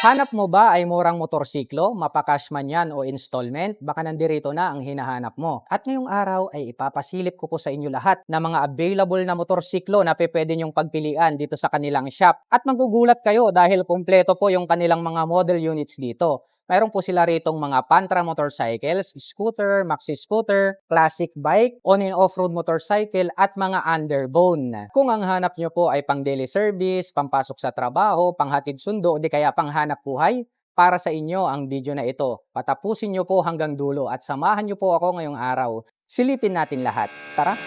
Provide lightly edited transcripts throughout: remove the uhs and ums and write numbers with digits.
Hanap mo ba ay murang motorsiklo, mapacash man yan o installment? Baka nandirito na ang hinahanap mo. At ngayong araw ay ipapasilip ko po sa inyo lahat na mga available na motorsiklo na pwede nyong pagpilian dito sa kanilang shop. At magugulat kayo dahil kumpleto po yung kanilang mga model units dito. Mayroon po sila ritong mga Pantra motorcycles, scooter, maxi scooter, classic bike, on and off-road motorcycle at mga underbone. Kung ang hanap nyo po ay pang daily service, pampasok sa trabaho, panghatid sundo, o di kaya panghanap buhay, para sa inyo ang video na ito. Patapusin nyo po hanggang dulo at samahan nyo po ako ngayong araw. Silipin natin lahat. Tara!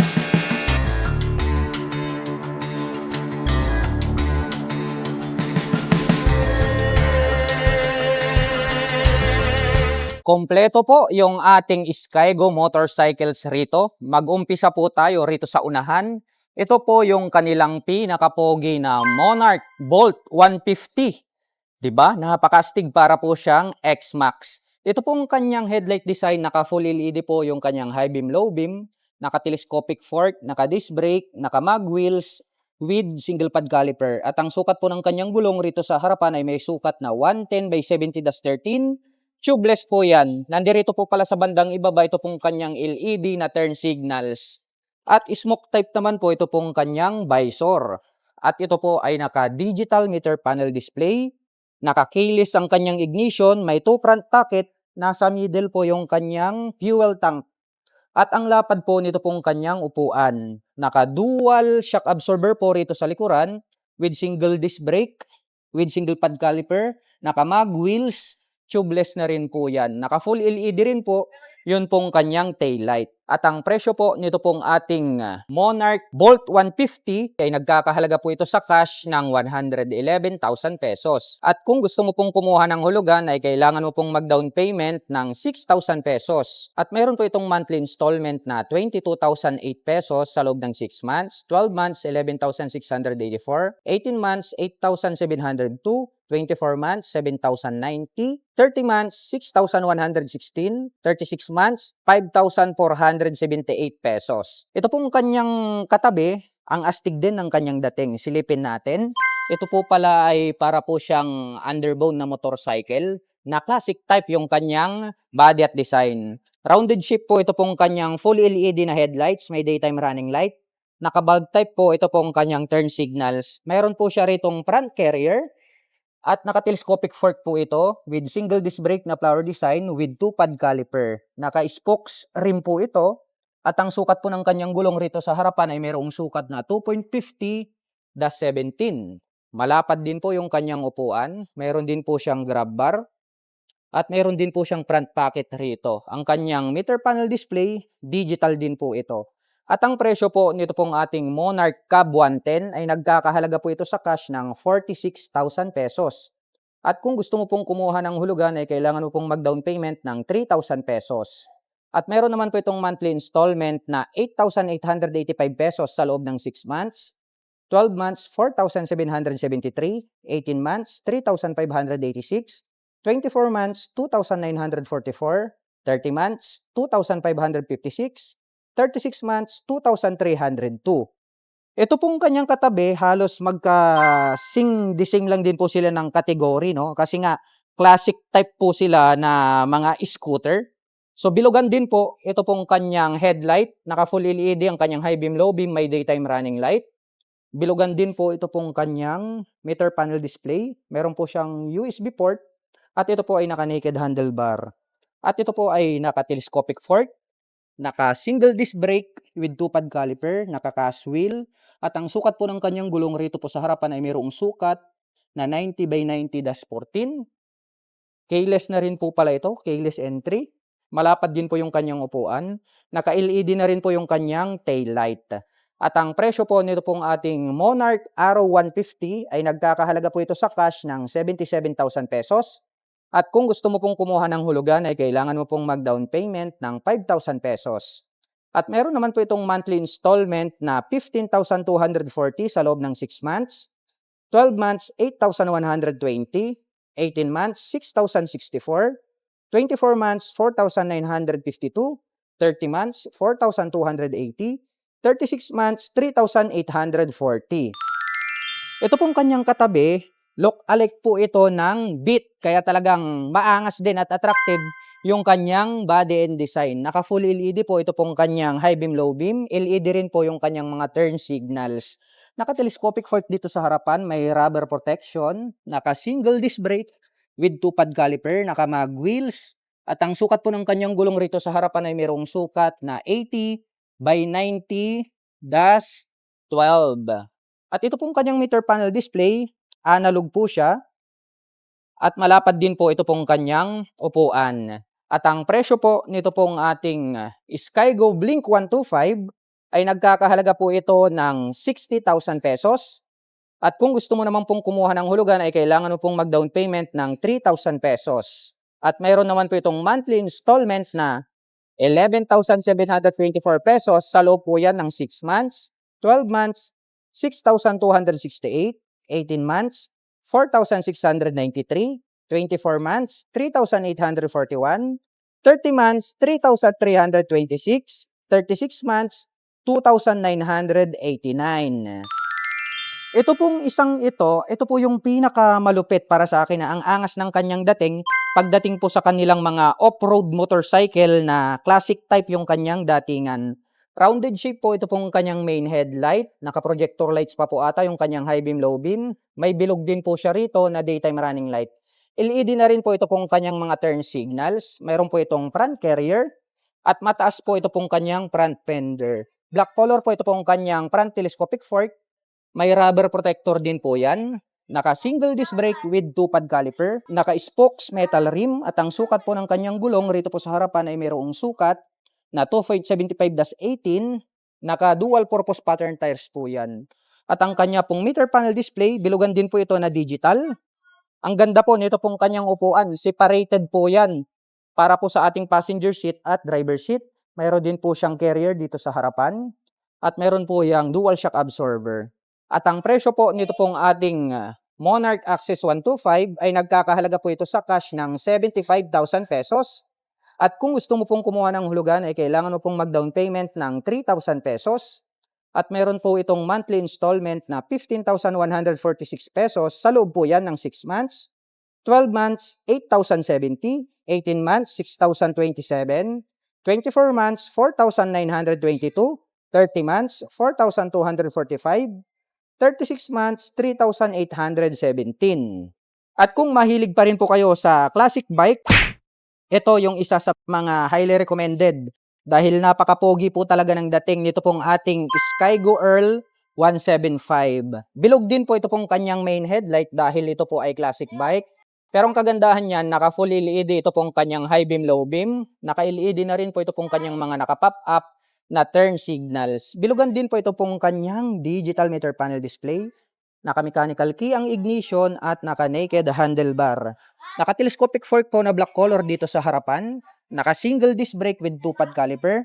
Kompleto po yung ating Skygo motorcycles rito. Mag-umpisa po tayo rito sa unahan. Ito po yung kanilang pinakapogi na Monarch Bolt 150. Diba? Napakastig para po siyang X-Max. Ito pong kanyang headlight design, naka full LED po yung kanyang high beam, low beam, naka-telescopic fork, naka-disc brake, naka-mag wheels, with single pad caliper. At ang sukat po ng kanyang gulong rito sa harapan ay may sukat na 110 by 70-13. Tubeless po yan. Nandirito po pala sa bandang ibaba ito pong kanyang LED na turn signals. At smoke type naman po ito pong kanyang visor. At ito po ay naka-digital meter panel display. Naka-keyless ang kanyang ignition. May 2 front pocket. Nasa middle po yung kanyang fuel tank. At ang lapad po nito pong kanyang upuan. Naka-dual shock absorber po rito sa likuran with single disc brake, with single pad caliper, naka-mag wheels, tubeless na rin po yan. Naka-full LED rin po, yun pong kanyang taillight. At ang presyo po nito pong ating Monarch Bolt 150 ay nagkakahalaga po ito sa cash ng 111,000 pesos. At kung gusto mo pong kumuha ng hulugan ay kailangan mo pong mag-down payment ng 6,000 pesos. At meron po itong monthly installment na 22,008 pesos sa loob ng 6 months, 12 months 11,684, 18 months 8,702, 24 months, 7,090, 30 months, 6,116, 36 months, 5,478 pesos. Ito pong kanyang katabi, ang astig din ng kanyang dating. Silipin natin. Ito po pala ay para po siyang underbone na motorcycle na classic type yung kanyang body at design. Rounded shape po ito pong kanyang full LED na headlights, may daytime running light. Naka-bulb type po ito pong kanyang turn signals. Mayroon po siya ritong front carrier. At naka-telescopic fork po ito with single disc brake na flower design with 2 pad caliper. Naka-spokes rim po ito. At ang sukat po ng kanyang gulong rito sa harapan ay mayroong sukat na 2.50-17. Malapad din po yung kanyang upuan. Mayroon din po siyang grab bar. At mayroon din po siyang front pocket rito. Ang kanyang meter panel display, digital din po ito. At ang presyo po nito pong ating Monarch Cab 110 ay nagkakahalaga po ito sa cash ng 46,000 pesos. At kung gusto mo pong kumuha ng hulugan ay kailangan mo pong mag-down payment ng 3,000 pesos. At meron naman po itong monthly installment na 8,885 pesos sa loob ng 6 months, 12 months 4,773, 18 months 3,586, 24 months 2,944, 30 months 2,556, 36 months, 2,302. Ito pong kanyang katabi, halos magka-sing-dising lang din po sila ng kategory, no? Kasi nga, classic type po sila na mga scooter. So, bilugan din po, ito pong kanyang headlight, naka-full LED ang kanyang high beam, low beam, may daytime running light. Bilugan din po ito pong kanyang meter panel display. Meron po siyang USB port, at ito po ay naka-naked handlebar. At ito po ay naka-telescopic fork, naka-single disc brake with 2 pad caliper, naka-cast wheel, at ang sukat po ng kanyang gulong rito po sa harapan ay mayroong sukat na 90 by 90-14. Keyless na rin po pala ito, keyless entry. Malapad din po yung kanyang upuan. Naka-LED na rin po yung kanyang tail light. At ang presyo po nito pong ating Monarch Arrow 150 ay nagkakahalaga po ito sa cash ng 77,000 pesos. At kung gusto mo pong kumuha ng hulugan ay kailangan mo pong mag-down payment ng 5,000 pesos. At meron naman po itong monthly installment na 15,240 sa loob ng 6 months, 12 months 8,120, 18 months 6,064, 24 months 4,952, 30 months 4,280, 36 months 3,840. Ito pong kanyang katabi, Look alike po ito ng Beat, kaya talagang maangas din at attractive yung kanyang body and design. Naka full LED po ito pong kanyang high beam, low beam. LED rin po yung kanyang mga turn signals. Naka telescopic fork dito sa harapan, may rubber protection, naka single disc brake with 2 pad caliper, naka mag wheels. At ang sukat po ng kanyang gulong rito sa harapan ay mayroong sukat na 80 by 90-12. At ito pong kanyang meter panel display, analog po siya. At malapad din po ito pong kanyang upuan. At ang presyo po nito pong ating Skygo Blink 125 ay nagkakahalaga po ito ng 60,000 pesos. At kung gusto mo naman pong kumuha ng hulugan ay kailangan mo pong mag-down payment ng 3,000 pesos. At mayroon naman po itong monthly installment na 11,724 pesos. Sa loob po yan ng 6 months, 12 months, 6,268, 18 months, 4,693, 24 months, 3,841, 30 months, 3,326, 36 months, 2,989. Ito pong ito po yung pinakamalupit para sa akin na ang angas ng kanyang dating pagdating po sa kanilang mga off-road motorcycle na classic type yung kanyang datingan. Rounded shape po ito pong kanyang main headlight. Naka-projector lights pa po ata yung kanyang high beam, low beam. May bilog din po siya rito na daytime running light. LED na rin po ito pong kanyang mga turn signals. Mayroon po itong front carrier at mataas po ito pong kanyang front fender. Black color po ito pong kanyang front telescopic fork. May rubber protector din po yan. Naka-single disc brake with 2-pad caliper. Naka-spokes metal rim at ang sukat po ng kanyang gulong rito po sa harapan ay mayroong sukat na 2.75-18. Naka-dual purpose pattern tires po yan. At ang kanya pong meter panel display, bilugan din po ito na digital. Ang ganda po nito pong kanyang upuan. Separated po yan para po sa ating passenger seat at driver seat. Mayroon din po siyang carrier dito sa harapan. At meron po yung dual shock absorber. At ang presyo po nito pong ating Monarch Access 125 ay nagkakahalaga po ito sa cash ng 75,000 pesos. At kung gusto mo pong kumuha ng hulugan ay kailangan mo pong mag-down payment ng 3,000 pesos. At meron po itong monthly installment na 15,146 pesos. Sa loob po yan ng 6 months, 12 months, 8,070, 18 months, 6,027, 24 months, 4,922, 30 months, 4,245, 36 months, 3,817. At kung mahilig pa rin po kayo sa classic bike, ito yung isa sa mga highly recommended dahil napaka-pogi po talaga ng dating nito pong ating Skygo Earl 175. Bilog din po ito pong kanyang main headlight dahil ito po ay classic bike. Pero ang kagandahan niyan, naka full LED ito pong kanyang high beam, low beam. Naka-LED na rin po ito pong kanyang mga naka-pop up na turn signals. Bilugan din po ito pong kanyang digital meter panel display. Naka-mechanical key ang ignition at naka-naked handlebar. Naka-telescopic fork po na black color dito sa harapan. Naka-single disc brake with 2-pad caliper.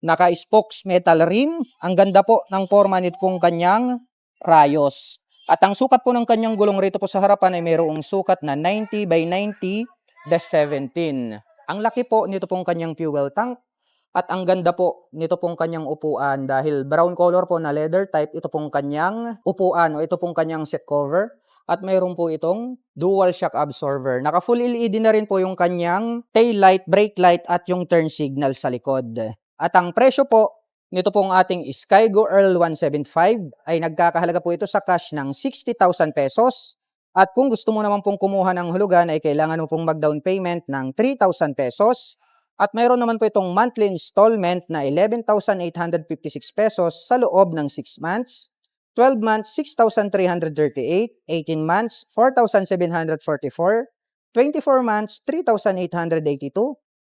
Naka-spokes metal rim. Ang ganda po ng forma nito pong kanyang rayos. At ang sukat po ng kanyang gulong rito po sa harapan ay mayroong sukat na 90 by 90-17. Ang laki po nito pong kanyang fuel tank. At ang ganda po nito pong kanyang upuan dahil brown color po na leather type ito pong kanyang upuan o ito pong kanyang seat cover. At mayroon po itong dual shock absorber. Naka full LED na rin po yung kanyang tail light, brake light at yung turn signal sa likod. At ang presyo po nito pong ating Skygo Earl 175 ay nagkakahalaga po ito sa cash ng 60,000 pesos. At kung gusto mo naman pong kumuha ng hulugan ay kailangan mo pong mag-down payment ng 3,000 pesos. At mayroon naman po itong monthly installment na 11,856 pesos sa loob ng 6 months, 12 months, 6,338, 18 months, 4,744, 24 months, 3,882,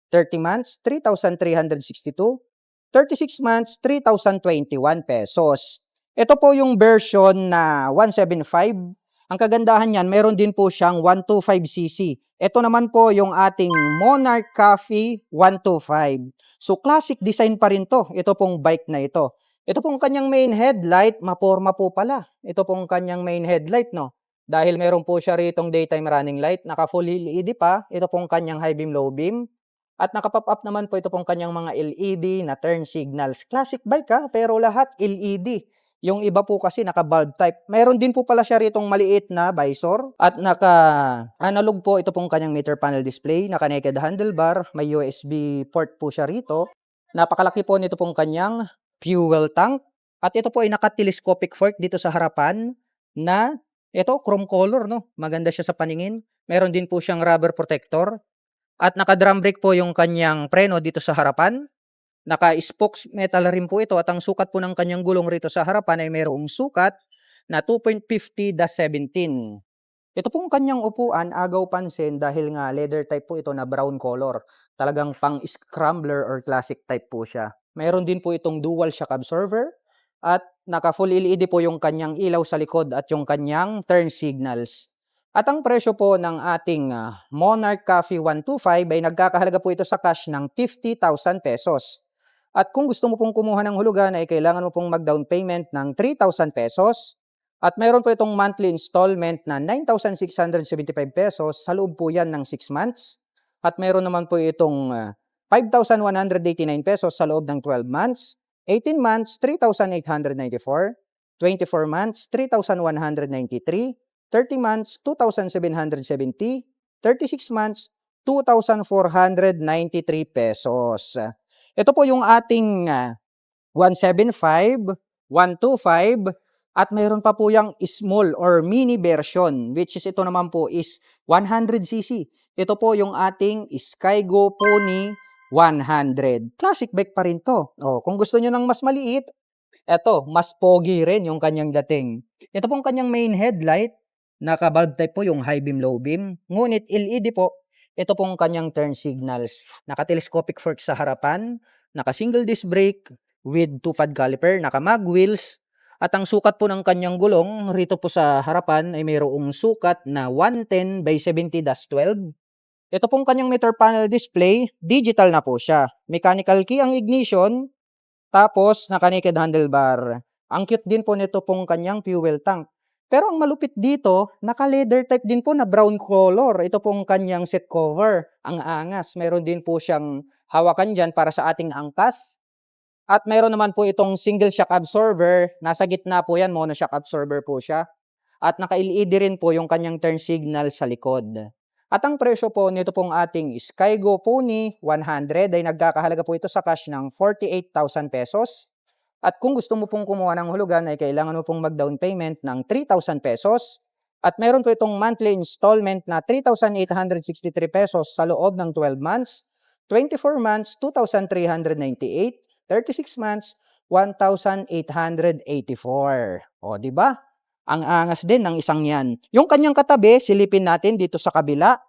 30 months, 3,362, 36 months, 3,021 pesos. Ito po yung version na 175. Ang kagandahan niyan, meron din po siyang 125cc. Ito naman po yung ating Monarch Coffee 125. So classic design pa rin to. Ito pong bike na ito. Ito pong kanyang main headlight, maporma po pala. Ito pong kanyang main headlight, no? Dahil meron po siya ritong daytime running light, naka full LED pa. Ito pong kanyang high beam, low beam. At naka-pop up naman po ito pong kanyang mga LED na turn signals. Classic bike pero lahat LED. Yung iba po kasi naka-bulb type. Mayroon din po pala siya ritong maliit na visor at naka-analog po ito pong kanyang meter panel display, naka-naked handlebar, may USB port po siya rito. Napakalaki po nito pong kanyang fuel tank at ito po ay naka-telescopic fork dito sa harapan na ito chrome color, no. Maganda siya sa paningin. Meron din po siyang rubber protector at naka-drum brake po yung kanyang preno dito sa harapan. Naka-spokes metal rin po ito at ang sukat po ng kanyang gulong rito sa harapan ay mayroong sukat na 2.50-17. Ito pong kanyang upuan, agaw pansin dahil nga leather type po ito na brown color. Talagang pang scrambler or classic type po siya. Mayroon din po itong dual shock absorber at naka full LED po yung kanyang ilaw sa likod at yung kanyang turn signals. At ang presyo po ng ating Monarch Coffee 125 ay nagkakahalaga po ito sa cash ng 50,000 pesos. At kung gusto mo pong kumuha ng hulugan ay kailangan mo pong mag-down payment ng 3,000 pesos. At mayroon po itong monthly installment na 9,675 pesos. Sa loob po yan ng 6 months. At mayroon naman po itong 5,189 pesos sa loob ng 12 months. 18 months, 3,894. 24 months, 3,193. 30 months, 2,770. 36 months, 2,493 pesos. Ito po yung ating 175, 125, at mayroon pa po yung small or mini version, which is ito naman po is 100cc. Ito po yung ating Skygo Pony 100. Classic bike pa rin to. Kung gusto nyo ng mas maliit, eto, mas pogi rin yung kanyang dating. Ito pong kanyang main headlight, naka-bulb type po yung high beam, low beam. Ngunit LED po, ito pong kanyang turn signals. Naka-telescopic fork sa harapan, naka-single disc brake with 2-pad caliper, naka-mag wheels, at ang sukat po ng kanyang gulong rito po sa harapan ay mayroong sukat na 110/70-12. Ito pong kanyang meter panel display, digital na po siya. Mechanical key ang ignition, tapos naka-naked handlebar. Ang cute din po nito pong kanyang fuel tank. Pero ang malupit dito, naka-leather type din po na brown color. Ito pong kanyang seat cover. Ang angas. Meron din po siyang hawakan dyan para sa ating angkas. At meron naman po itong single shock absorber. Nasa gitna po yan, mono shock absorber po siya. At naka-LED rin po yung kanyang turn signal sa likod. At ang presyo po nito pong ating Skygo Pony 100 ay nagkakahalaga po ito sa cash ng 48,000 pesos. At kung gusto mo pong kumuha ng hulugan ay kailangan mo pong mag-down payment ng 3,000 pesos. At meron po itong monthly installment na 3,863 pesos sa loob ng 12 months, 24 months, 2,398, 36 months, 1,884. Di ba? Ang angas din ng isang yan. Yung kanyang katabi, silipin natin dito sa kabila.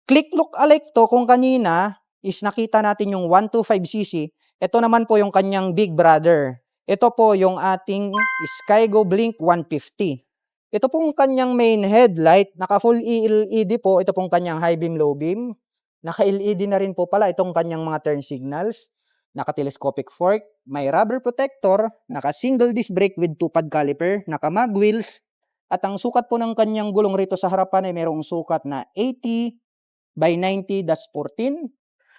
Click look alike to kung kanina is nakita natin yung 125cc. Ito naman po yung kanyang big brother. Ito po yung ating Skygo Blink 150. Ito pong kanyang main headlight, naka full LED po. Ito pong kanyang high beam, low beam. Naka-LED na rin po pala itong kanyang mga turn signals. Naka-telescopic fork, may rubber protector, naka-single disc brake with 2-pad caliper, naka-mag wheels, at ang sukat po ng kanyang gulong rito sa harapan ay mayroong sukat na 80/90-14.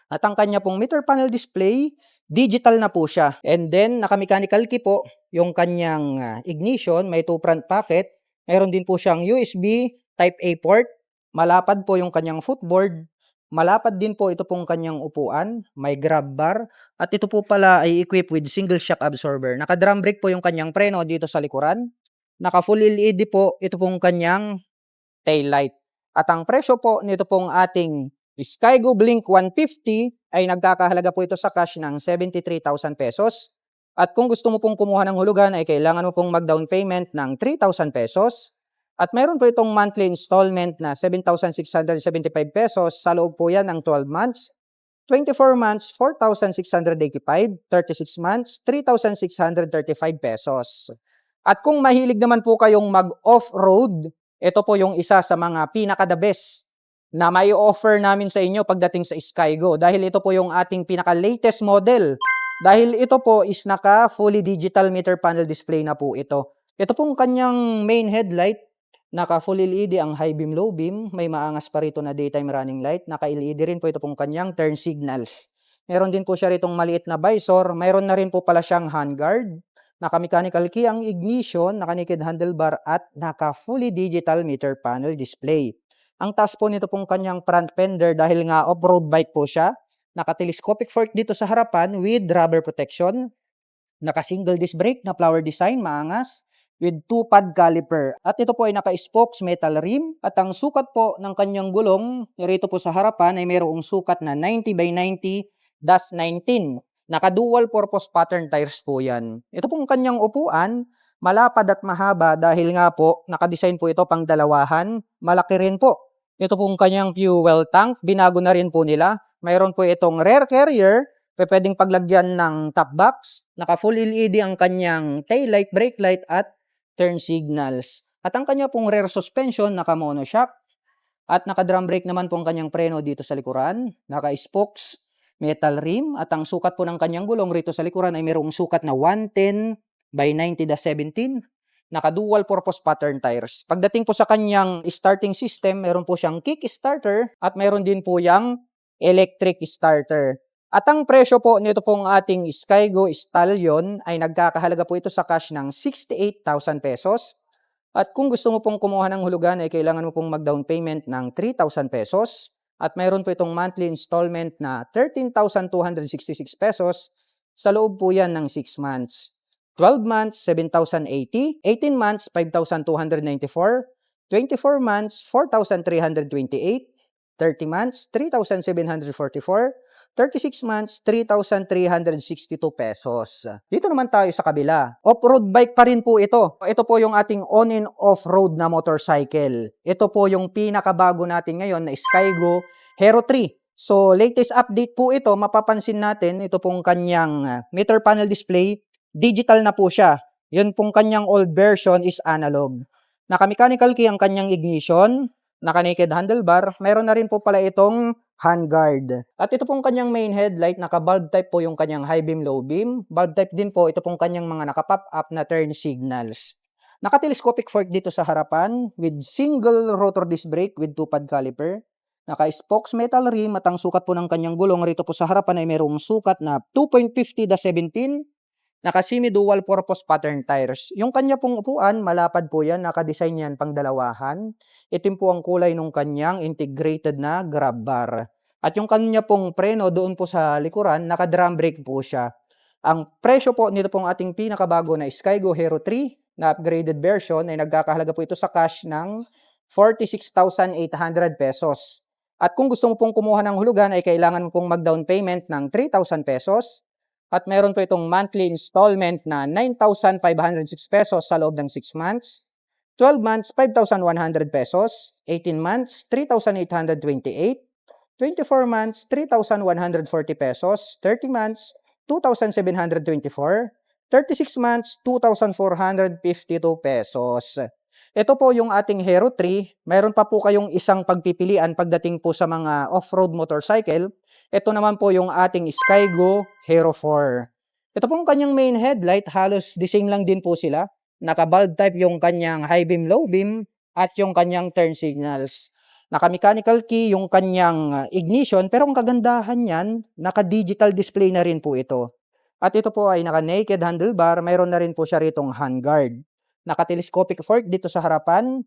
At ang kanya pong meter panel display, digital na po siya. And then, naka-mechanical key po yung kanyang ignition, may 2 front pocket. Mayroon din po siyang USB Type-A port. Malapad po yung kanyang footboard. Malapad din po ito pong kanyang upuan. May grab bar. At ito po pala ay equipped with single shock absorber. Naka-drum brake po yung kanyang preno dito sa likuran. Naka-full LED po ito pong kanyang tail light. At ang presyo po nito pong ating Skygo Blink 150 ay nagkakahalaga po ito sa cash ng 73,000 pesos. At kung gusto mo pong kumuha ng hulugan ay kailangan mo pong mag-down payment ng 3,000 pesos. At meron po itong monthly installment na 7,675 pesos. Sa loob po yan ng 12 months. 24 months, 4,685. 36 months, 3,635 pesos. At kung mahilig naman po kayong mag-off-road, ito po yung isa sa mga pinaka-the best na may offer namin sa inyo pagdating sa Skygo. Dahil ito po yung ating pinaka-latest model. Dahil ito po is naka-fully digital meter panel display na po ito. Ito pong kanyang main headlight, naka-full LED ang high beam, low beam. May maangas pa rito na daytime running light. Naka-LED rin po ito pong kanyang turn signals. Meron din po siya ritong maliit na visor. Mayroon na rin po pala siyang handguard. Naka-mechanical key ang ignition, naka-naked handlebar at naka-fully digital meter panel display. Ang taas po nito pong kanyang front fender dahil nga off-road bike po siya. Naka-telescopic fork dito sa harapan with rubber protection. Naka-single disc brake na flower design, maangas, with 2-pad caliper. At ito po ay naka-spokes metal rim. At ang sukat po ng kanyang gulong, rito po sa harapan ay mayroong sukat na 90 by 90-19. Naka-dual purpose pattern tires po yan. Ito pong kanyang upuan, malapad at mahaba dahil nga po, nakadesign po ito pang dalawahan. Malaki rin po. Ito pong kanyang fuel tank, binago na rin po nila. Mayroon po itong rear carrier, pwedeng paglagyan ng top box. Naka-full LED ang kanyang taillight, brake light at turn signals. At ang kanya pong rear suspension, naka-monoshock. At naka-drum brake naman po ang kanyang preno dito sa likuran. Naka-spokes, metal rim. At ang sukat po ng kanyang gulong rito sa likuran ay mayroong sukat na 110 by 90-17. Naka-dual purpose pattern tires. Pagdating po sa kanyang starting system, meron po siyang kick starter at meron din po yang electric starter. At ang presyo po nito pong ating Skygo Stallion ay nagkakahalaga po ito sa cash ng 68,000 pesos. At kung gusto mo pong kumuha ng hulugan ay kailangan mo pong mag-down payment ng 3,000 pesos. At mayroon po itong monthly installment na 13,266 pesos. Sa loob po yan ng 6 months. 12 months, 7,080. 18 months, 5,294. 24 months, 4,328. 30 months, 3,744. 36 months, 3,362 pesos. Dito naman tayo sa kabila. Off-road bike pa rin po ito. Ito po yung ating on and off-road na motorcycle. Ito po yung pinakabago natin ngayon na Skygo Hero 3. So, latest update po ito, mapapansin natin, ito pong kanyang meter panel display, digital na po siya. Yun pong kanyang old version is analog. Naka-mechanical key ang kanyang ignition, naka-naked handlebar, mayroon na rin po pala itong handguard. At ito pong kanyang main headlight, naka-bulb type po yung kanyang high beam, low beam. Bulb type din po, ito pong kanyang mga naka-pop up na turn signals. Naka-telescopic fork dito sa harapan with single rotor disc brake with 2-pad caliper. Naka-spokes metal rim at ang sukat po ng kanyang gulong rito po sa harapan ay mayroong sukat na 2.50-17. Naka-semi-dual purpose pattern tires. Yung kanya pong upuan, malapad po yan, naka-design yan pang dalawahan. Itim po ang kulay ng kanyang integrated na grab bar. At yung kanya pong preno doon po sa likuran, naka-drum brake po siya. Ang presyo po nito pong ating pinakabago na Skygo Hero 3 na upgraded version ay nagkakahalaga po ito sa cash ng 46,800 pesos. At kung gusto mo pong kumuha ng hulugan ay kailangan mo pong mag-down payment ng 3,000 pesos. At meron po itong monthly installment na 9,506 pesos sa loob ng 6 months. 12 months, 5,100 pesos. 18 months, 3,828. 24 months, 3,140 pesos. 30 months, 2,724. 36 months, 2,452 pesos. Ito po yung ating Hero 3. Mayroon pa po kayong isang pagpipilian pagdating po sa mga off-road motorcycle. Ito naman po yung ating Skygo Hero 4. Ito pong kanyang main headlight, halos the same lang din po sila. Naka-bulb type yung kanyang high beam, low beam, at yung kanyang turn signals. Naka-mechanical key yung kanyang ignition, pero ang kagandahan niyan, naka-digital display na rin po ito. At ito po ay naka-naked handlebar, mayroon na rin po siya ritong handguard. Naka-telescopic fork dito sa harapan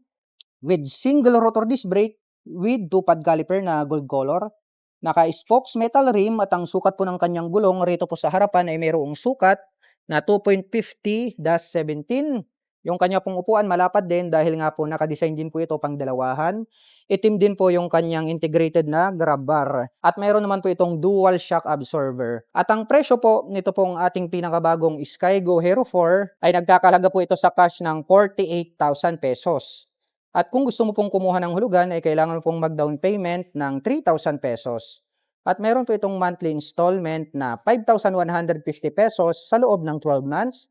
with single rotor disc brake with 2-pad caliper na gold color. Naka-spokes metal rim at ang sukat po ng kanyang gulong rito po sa harapan ay mayroong sukat na 2.50-17. Yung kanya pong upuan malapad din dahil nga po naka-design din po ito pang dalawahan. Itim din po yung kanyang integrated na grab bar. At mayroon naman po itong dual shock absorber. At ang presyo po nito pong ating pinakabagong Skygo Hero 4 ay nagkakalaga po ito sa cash ng 48,000 pesos. At kung gusto mo pong kumuha ng hulugan ay kailangan mo pong mag-down payment ng 3,000 pesos. At meron po itong monthly installment na 5,150 pesos sa loob ng 12 months.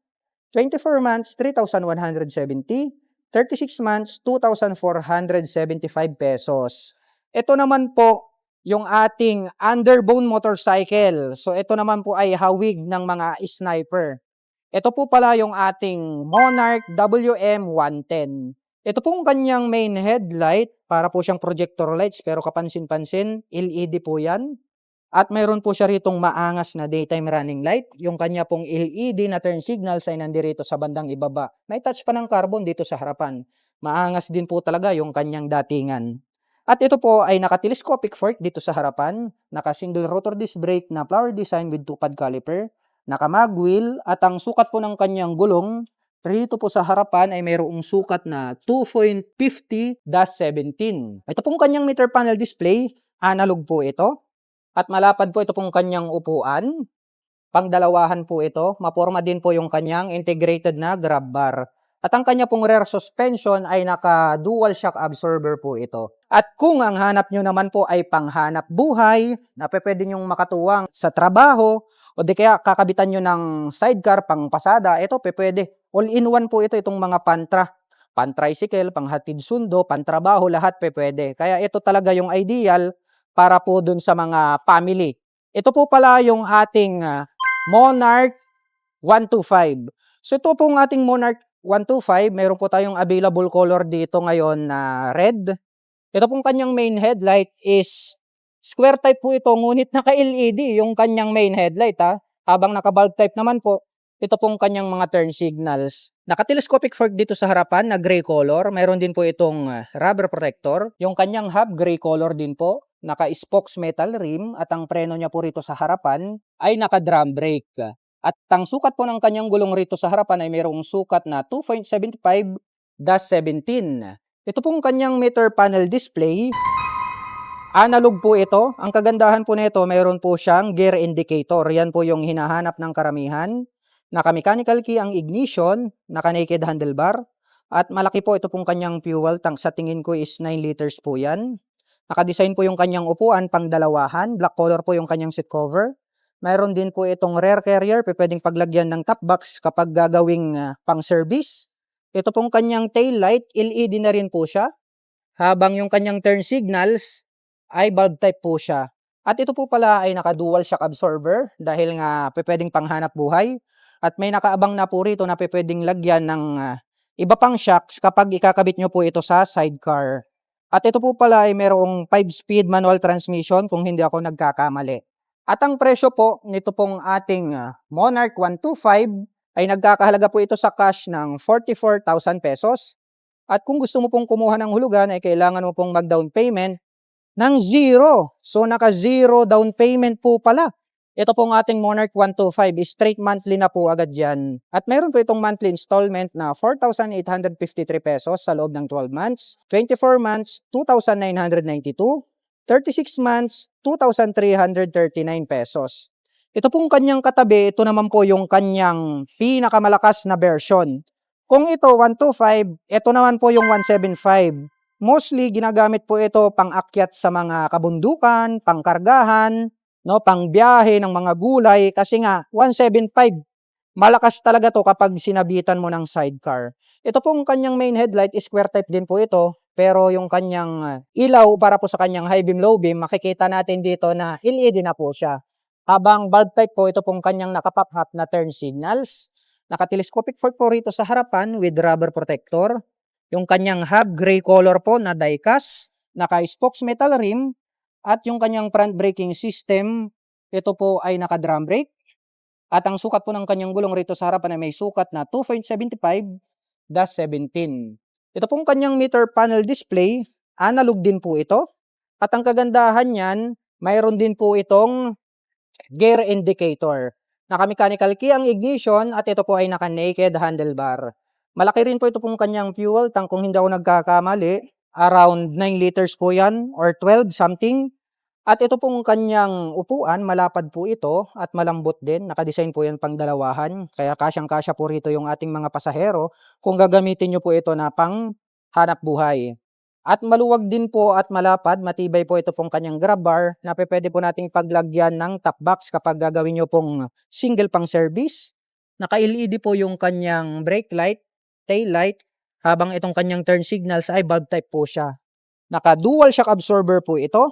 24 months, 3,170. 36 months, 2,475 pesos. Ito naman po yung ating underbone motorcycle. So ito naman po ay hawig ng mga sniper. Ito po pala yung ating Monarch WM110. Ito pong kanyang main headlight, para po siyang projector lights pero kapansin-pansin, LED po yan. At mayroon po siya ritong maangas na daytime running light. Yung kanya pong LED na turn signals ay nandirito sa bandang ibaba. May touch pa ng carbon dito sa harapan. Maangas din po talaga yung kanyang datingan. At ito po ay naka-telescopic fork dito sa harapan, naka-single rotor disc brake na flower design with 2-pad caliper, naka-mag wheel, at ang sukat po ng kanyang gulong rito po sa harapan ay mayroong sukat na 2.50-17. Ito pong kanyang meter panel display, analog po ito. At malapad po ito pong kanyang upuan. Pangdalawahan po ito. Maporma din po yung kanyang integrated na grab bar. At ang kanya pong rear suspension ay naka-dual shock absorber po ito. At kung ang hanap nyo naman po ay panghanap buhay, na pwede nyong makatuwang sa trabaho, o di kaya kakabitan nyo ng sidecar pang pasada, ito pwede. All-in-one po ito, itong mga pantra. Pan-tricycle, panghatid sundo, pantrabaho, lahat pwede. Kaya ito talaga yung ideal para po dun sa mga family. Ito po pala yung ating Monarch 125. So ito pong ating Monarch 125, meron po tayong available color dito ngayon na red. Ito pong kanyang main headlight is square type po ito, ngunit naka-LED yung kanyang main headlight ha. Habang naka-bulb type naman po, ito pong kanyang mga turn signals. Naka-telescopic fork dito sa harapan na gray color. Mayroon din po itong rubber protector. Yung kanyang hub, gray color din po. Naka-spokes metal rim at ang preno niya po rito sa harapan ay naka-drum brake. At ang sukat po ng kanyang gulong rito sa harapan ay mayroong sukat na 2.75-17. Ito pong kanyang meter panel display. Analog po ito. Ang kagandahan po nito, mayroon po siyang gear indicator. Yan po yung hinahanap ng karamihan. Naka-mechanical key ang ignition, naka-naked handlebar. At malaki po ito pong kanyang fuel tank. Sa tingin ko is 9 liters po yan. Naka-design po yung kanyang upuan pang dalawahan. Black color po yung kanyang seat cover. Mayroon din po itong rear carrier. Pwedeng paglagyan ng top box kapag gagawing pang service. Ito pong kanyang tail light. LED na rin po siya. Habang yung kanyang turn signals ay bulb type po siya. At ito po pala ay naka-dual shock absorber dahil nga pwedeng panghanap buhay. At may nakaabang na po rito na pwedeng lagyan ng iba pang shocks kapag ikakabit nyo po ito sa sidecar. At ito po pala ay merong 5-speed manual transmission kung hindi ako nagkakamali. At ang presyo po nito pong ating Monarch 125 ay nagkakahalaga po ito sa cash ng 44,000 pesos. At kung gusto mo pong kumuha ng hulugan ay kailangan mo pong mag-down payment ng 0. So naka-0 down payment po pala. Ito pong ating Monarch 125 is straight monthly na po agad yan. At meron po itong monthly installment na 4,853 pesos sa loob ng 12 months, 24 months, 2,992, 36 months, 2,339 pesos. Ito pong kanyang katabi, ito naman po yung kanyang pinakamalakas na version. Kung ito 125, ito naman po yung 175. Mostly ginagamit po ito pang-akyat sa mga kabundukan, pangkargahan, no, pangbiyahe ng mga gulay kasi nga 175. Malakas talaga to kapag sinabitan mo ng sidecar. Ito pong kanyang main headlight, square type din po ito, pero yung kanyang ilaw para po sa kanyang high beam low beam, makikita natin dito na LED na po siya. Habang bulb type po, ito pong kanyang nakapop up na turn signals. Naka-telescopic fork po rito sa harapan with rubber protector. Yung kanyang hub, gray color po na die-cast. Naka-spokes metal rim. At yung kanyang front braking system, ito po ay naka-drum brake. At ang sukat po ng kanyang gulong rito sa harapan ay may sukat na 2.75-17. Ito pong kanyang meter panel display, analog din po ito. At ang kagandahan niyan, mayroon din po itong gear indicator. Naka-mechanical key ang ignition at ito po ay naka-naked handlebar. Malaki rin po ito pong kanyang fuel tank kung hindi ako nagkakamali. Around 9 liters po yan or 12 something. At ito pong kanyang upuan, malapad po ito at malambot din. Nakadesign po yan pang dalawahan. Kaya kasyang-kasya po rito yung ating mga pasahero kung gagamitin nyo po ito na pang hanap buhay. At maluwag din po at malapad, matibay po ito pong kanyang grab bar na pwede po nating paglagyan ng top box kapag gagawin nyo pong single pang service. Naka-LED po yung kanyang brake light, tail light, habang itong kanyang turn signals ay bulb type po siya. Naka-dual shock absorber po ito.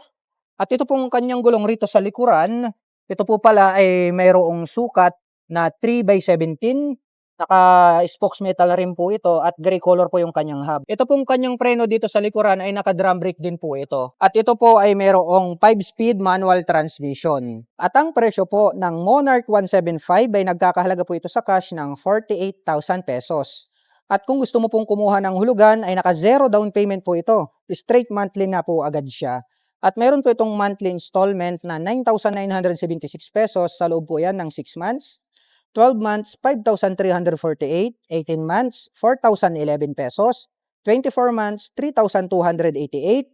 At ito pong kanyang gulong rito sa likuran, ito po pala ay mayroong sukat na 3x17. Naka-spokes metal rin po ito at gray color po yung kanyang hub. Ito pong kanyang preno dito sa likuran ay naka-drum brake din po ito. At ito po ay mayroong 5-speed manual transmission. At ang presyo po ng Monarch 175 ay nagkakahalaga po ito sa cash ng 48,000 pesos. At kung gusto mo pong kumuha ng hulugan ay naka-zero down payment po ito. Straight monthly na po agad siya. At meron po itong monthly installment na 9,976 pesos sa loob po yan ng 6 months. 12 months, 5,348, 18 months, 4,011 pesos, 24 months, 3,288,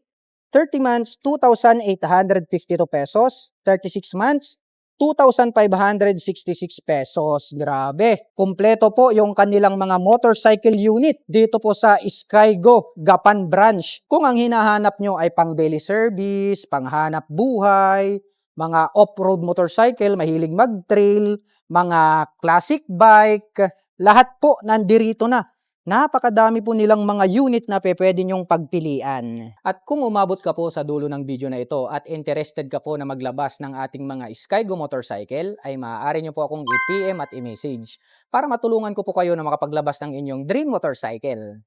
30 months, 2,852 pesos, 36 months, 2,566 pesos. Grabe. Kumpleto po yung kanilang mga motorcycle unit dito po sa Skygo, Gapan Branch. Kung ang hinahanap nyo ay pang daily service, panghanap buhay, mga off-road motorcycle, mahilig mag-trail, mga classic bike, lahat po nandirito na. Napakadami po nilang mga unit na pwede nyong pagpilian. At kung umabot ka po sa dulo ng video na ito at interested ka po na maglabas ng ating mga Skygo motorcycle, ay maaari nyo po akong i-PM at i-message para matulungan ko po kayo na makapaglabas ng inyong dream motorcycle.